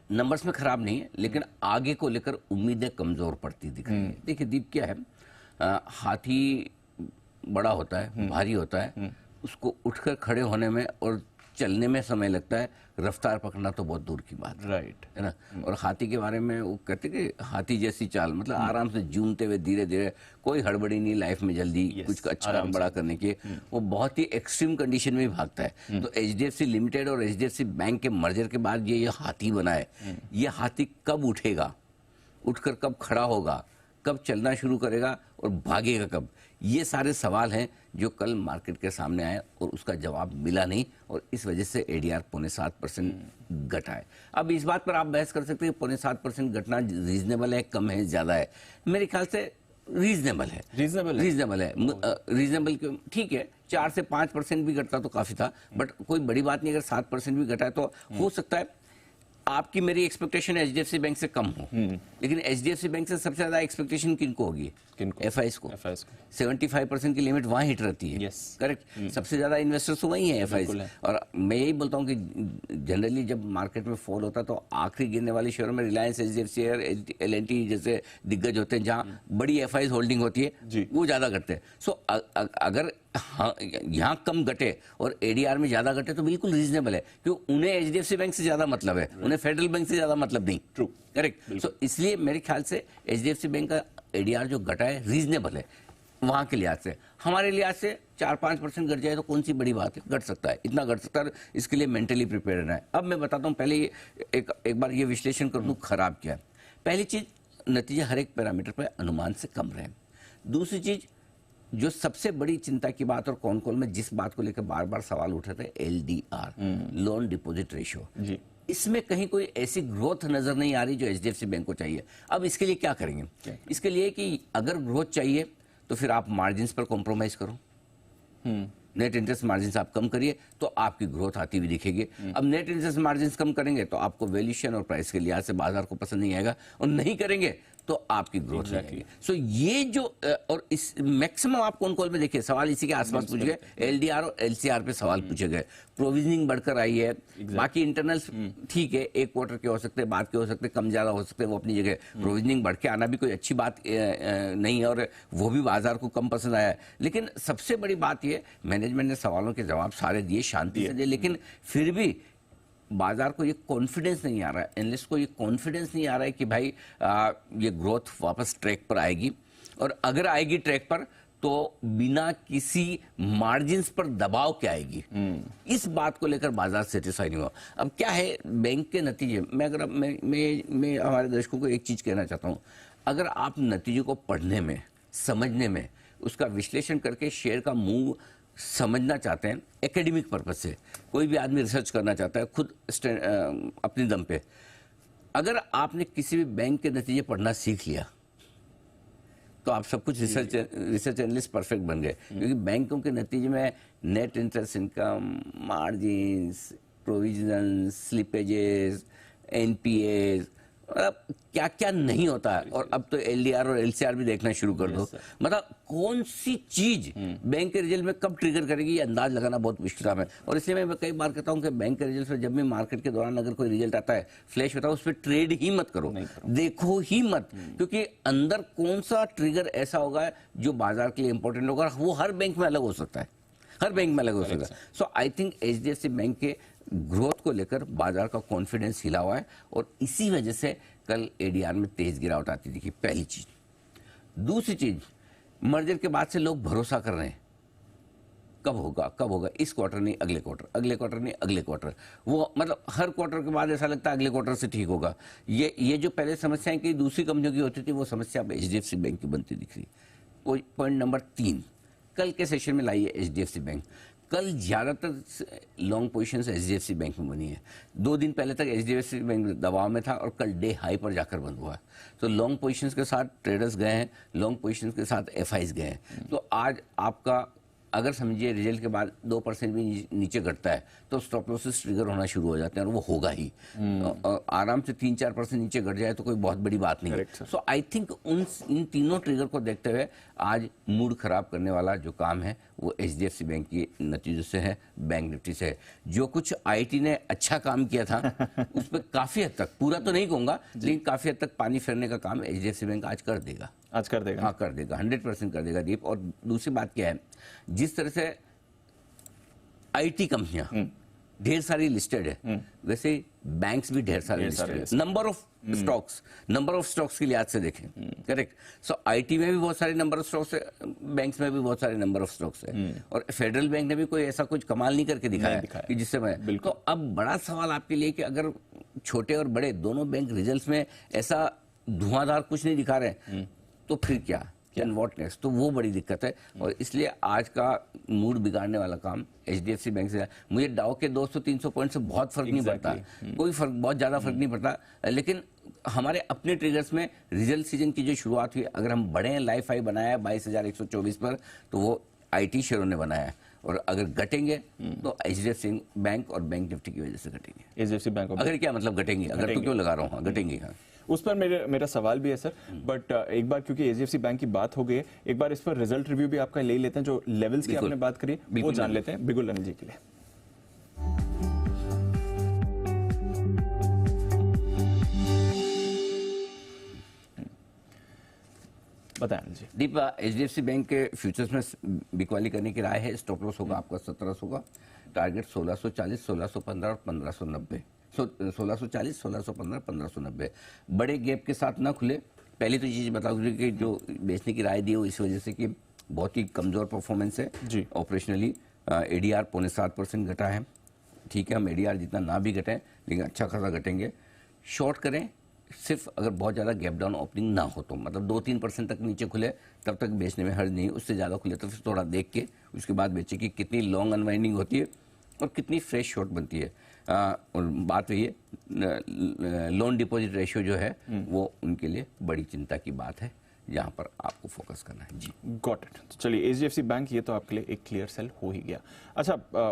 Numbers में खराब नहीं है, लेकिन आगे को लेकर उम्मीदें कमजोर पड़ती दिख रही है। देखिए दीप, क्या है, हाथी बड़ा होता है, भारी होता है, उसको उठकर खड़े होने में और चलने में समय लगता है, रफ्तार पकड़ना तो बहुत दूर की बात है, राइट, है ना। और हाथी के बारे में वो कहते कि हाथी जैसी चाल, मतलब आराम से जूमते हुए धीरे धीरे, कोई हड़बड़ी नहीं लाइफ में, जल्दी कुछ अच्छा बड़ा करने की, वो बहुत ही एक्सट्रीम कंडीशन में भी भागता है। तो एचडीएफसी लिमिटेड और एचडीएफसी बैंक के मर्जर के बाद ये हाथी बना है। ये हाथी कब उठेगा, उठकर कब खड़ा होगा, कब चलना शुरू करेगा और भागेगा कब, ये सारे सवाल हैं जो कल मार्केट के सामने आए और उसका जवाब मिला नहीं, और इस वजह से एडीआर 0.7% घटा है। अब इस बात पर आप बहस कर सकते हैं 0.7% घटना रीजनेबल है, कम है, ज्यादा है। मेरे ख्याल से रीजनेबल है, रीजनेबल क्यों, ठीक है। 4 से 5% भी घटता तो काफी था, बट कोई बड़ी बात नहीं। अगर 7% भी घटा है तो हो सकता है आपकी मेरी एक्सपेक्टेशन एचडीएफसी बैंक से कम हो, लेकिन एचडीएफसी बैंक से सबसे ज्यादा एक्सपेक्टेशन किनको होगी, एफआईज को। 75% की लिमिट वहां हिट रहती है, करेक्ट। सबसे ज्यादा इन्वेस्टर्स तो वही है, एफआईज। और मैं यही बोलता हूँ कि जनरली जब मार्केट में फॉल होता है तो आखिरी गिरने वाली शेयरों में रिलायंस, एचडीएफसी, एल&टी जैसे दिग्गज होते हैं, जहाँ बड़ी एफआईज होल्डिंग होती है, वो ज्यादा घटते हैं। सो अगर हाँ यहाँ कम घटे और एडीआर में ज्यादा घटे तो बिल्कुल रीजनेबल है, क्योंकि उन्हें एचडीएफसी बैंक से ज्यादा मतलब है, उन्हें फेडरल बैंक से ज्यादा मतलब नहीं। True, correct. सो इसलिए मेरे ख्याल से एचडीएफसी बैंक का एडीआर जो घटा है रीजनेबल है वहां के लिहाज से। हमारे लिहाज से 4-5% घट जाए तो कौन सी बड़ी बात है, घट सकता है, इतना घट सकता है, इसके लिए मेंटली प्रिपेयर रहना है। अब मैं बताता हूँ, पहले एक बार ये विश्लेषण कर दूं खराब क्या है। पहली चीज, नतीजे हर एक पैरामीटर पर अनुमान से कम रहे। दूसरी चीज, जो सबसे बड़ी चिंता की बात और कौन कॉल में जिस बात को लेकर बार बार सवाल उठे थे, एलडीआर, लोन डिपॉजिट रेशियो, इसमें कहीं कोई ऐसी ग्रोथ नजर नहीं आ रही जो एचडीएफसी बैंक को चाहिए। अब इसके लिए क्या करेंगे? इसके लिए कि अगर ग्रोथ चाहिए तो फिर आप मार्जिन पर कॉम्प्रोमाइज करो, नेट इंटरेस्ट मार्जिन आप कम करिए तो आपकी ग्रोथ आती हुई दिखेगी। अब नेट इंटरेस्ट मार्जिन कम करेंगे तो आपको वैल्यूएशन और प्राइस के लिहाज से बाजार को पसंद नहीं आएगा, और नहीं करेंगे तो आपकी ग्रोथ नहीं आएगी। सो ये जो और इस मैक्सिमम आप कौन कॉल में देखिए सवाल इसी के आसपास पूछे गए, एलडीआर और एलसीआर पे सवाल पूछे गए। प्रोविजनिंग बढ़कर आई है, बाकी इंटरनल ठीक है, एक क्वार्टर के हो सकते हैं, बाद के हो सकते हैं, कम ज्यादा हो सकते हैं, वो अपनी जगह। प्रोविजनिंग बढ़ के आना भी कोई अच्छी बात नहीं है, और वो भी बाजार को कम पसंद आया है। लेकिन सबसे बड़ी बात ये, मैनेजमेंट ने सवालों के जवाब सारे दिए, शांति से दिए, लेकिन फिर भी बाजार को ये कॉन्फिडेंस नहीं आ रहा है, एनालिस्ट को ये कॉन्फिडेंस नहीं आ रहा है कि भाई ये ग्रोथ वापस ट्रैक पर आएगी, और अगर आएगी ट्रैक पर तो बिना किसी मार्जिन्स पर दबाव के आएगी। इस बात को लेकर बाजार सेटिस्फाई नहीं हुआ। अब क्या है, बैंक के नतीजे मैं अगर मैं हमारे दर्शकों को एक चीज कहना चाहता हूं, अगर आप नतीजों को पढ़ने में, समझने में, उसका विश्लेषण करके शेयर का मूव समझना चाहते हैं एकेडमिक पर्पज से, कोई भी आदमी रिसर्च करना चाहता है खुद अपनी दम पे, अगर आपने किसी भी बैंक के नतीजे पढ़ना सीख लिया तो आप सब कुछ रिसर्च एनालिस्ट परफेक्ट बन गए। क्योंकि बैंकों के नतीजे में net interest income, margins, provision, slippages, NPS, क्या क्या नहीं होता है। और अब तो एलडीआर और एलसीआर भी देखना शुरू कर दो। मतलब कौन सी चीज बैंक के रिजल्ट में कब ट्रिगर करेगी ये अंदाज लगाना बहुत मुश्किल है। और इसलिए मैं कई बार कहता हूं कि बैंक के रिजल्ट से जब भी मार्केट के दौरान अगर कोई रिजल्ट आता है, फ्लैश होता है, उस पर ट्रेड ही मत करो, देखो ही मत, क्योंकि अंदर कौन सा ट्रिगर ऐसा होगा जो बाजार के लिए इंपॉर्टेंट होगा, वो हर बैंक में अलग हो सकता है, हर बैंक में अलग हो सकता है। सो आई थिंक एचडीएफसी बैंक के ग्रोथ को लेकर बाजार का कॉन्फिडेंस हिला हुआ है, और इसी वजह से कल एडीआर में तेज गिरावट आती दिखी, पहली चीज। दूसरी चीज, मर्जर के बाद से लोग भरोसा कर रहे हैं, कब होगा, इस क्वार्टर नहीं अगले क्वार्टर, अगले क्वार्टर नहीं अगले क्वार्टर, वो मतलब हर क्वार्टर के बाद ऐसा लगता है अगले क्वार्टर से ठीक होगा। ये जो पहले समस्याएं कि दूसरी कंपनियों की होती थी, वो समस्या अब एचडीएफसी बैंक की बनती दिख रही। पॉइंट नंबर 3 कल के सेशन में लाई है एचडीएफसी बैंक। कल ज्यादातर लॉन्ग पोजीशंस एचडीएफसी बैंक में बनी है। 2 दिन पहले तक एचडीएफसी बैंक दबाव में था और कल डे हाई पर जाकर बंद हुआ है। तो लॉन्ग पोजीशंस के साथ ट्रेडर्स गए हैं, लॉन्ग पोजीशंस के साथ एफआईज गए हैं। तो आज आपका अगर समझिए रिजल्ट के बाद 2% भी नीचे घटता है तो स्टॉप लॉसेस ट्रिगर होना शुरू हो जाते हैं, और वो होगा ही। आराम से 3-4% नीचे घट जाए तो कोई बहुत बड़ी बात नहीं है। सो आई थिंक इन तीनों ट्रिगर को देखते हुए आज मूड खराब करने वाला जो काम है वो HDFC बैंक की नतीजों से है, बैंक निफ्टी से है। जो कुछ IIT ने अच्छा काम किया था उस पर काफ़ी हद तक, पूरा तो नहीं कहूँगा, लेकिन काफ़ी हद तक पानी फेरने का काम HDFC बैंक आज कर देगा। आज कर देगा? हाँ, कर देगा, 100% कर देगा दीप। और दूसरी बात क्या है, जिस तरह से IT कंपनियां ढेर सारी लिस्टेड है, वैसे बैंक्स भी ढेर सारे लिस्टेड है। नंबर ऑफ स्टॉक्स के लिहाज से देखें, करेक्ट। सो IT में भी बहुत सारे नंबर ऑफ स्टॉक्स है, बैंक्स में भी बहुत सारे नंबर ऑफ स्टॉक्स है, और फेडरल बैंक ने भी कोई ऐसा कुछ कमाल नहीं करके दिखाया कि जिससे मैं, तो अब बड़ा सवाल आपके लिए कि अगर छोटे और बड़े दोनों बैंक रिजल्ट्स में ऐसा धुआंधार कुछ नहीं दिखा रहे तो फिर क्या, एंड व्हाट नेक्स्ट, तो वो बड़ी दिक्कत है। और इसलिए आज का मूड बिगाड़ने वाला काम HDFC बैंक से। मुझे डाउ के 200-300 पॉइंट से बहुत फर्क नहीं पड़ता, कोई फर्क, बहुत ज्यादा फर्क नहीं पड़ता, लेकिन हमारे अपने ट्रिगर्स में रिजल्ट सीजन की जो शुरुआत हुई, अगर हम बढ़े हैं, लाइफ हाई बनाया है 22,124 पर, तो वो IT शेयरों ने बनाया है, और अगर घटेंगे तो HDFC बैंक और बैंक निफ्टी की वजह से घटेंगे। HDFC बैंक अगर क्या मतलब घटेंगे, अगर तो क्यों लगा रहा हूँ, घटेंगे। हाँ, उस पर मेरा सवाल भी है सर, बट एक बार क्योंकि HDFC बैंक की बात हो गई है, एक बार इस पर रिजल्ट रिव्यू भी आपका ले लेते हैं, जो लेवल्स की आपने बात करी वो जान लेते हैं, बिल्कुल अनिल जी के लिए। बताएं अनिल जी। दीप, HDFC बैंक के फ्यूचर्स में बिकवाली करने की राय है। स्टॉप लॉस होगा आपका 1700 का, टारगेट 1640, 1615 और 1590। 1640, 1615, 1590। बड़े गैप के साथ ना खुले। पहली तो चीज़ बताओ कि जो बेचने की राय दी हो इस वजह से कि बहुत ही कमज़ोर परफॉर्मेंस है जी। ऑपरेशनली। ADR 0.7% घटा है, ठीक है, हम ADR जितना ना भी घटें लेकिन अच्छा खासा घटेंगे। शॉर्ट करें सिर्फ अगर बहुत ज़्यादा गैप डाउन ओपनिंग ना हो तो, मतलब 2-3% तक नीचे खुले तब तक बेचने में हर्ज नहीं, उससे ज़्यादा खुले तो फिर थोड़ा देख के उसके बाद बेचे कि कितनी लॉन्ग अनवाइंडिंग होती है और कितनी फ्रेश शॉर्ट बनती है। और बात वही है, लोन डिपॉजिट रेशियो जो है वो उनके लिए बड़ी चिंता की बात है, जहाँ पर आपको फोकस करना है। जी, गॉट इट। चलिए HDFC बैंक ये तो आपके लिए एक क्लियर सेल हो ही गया। अच्छा,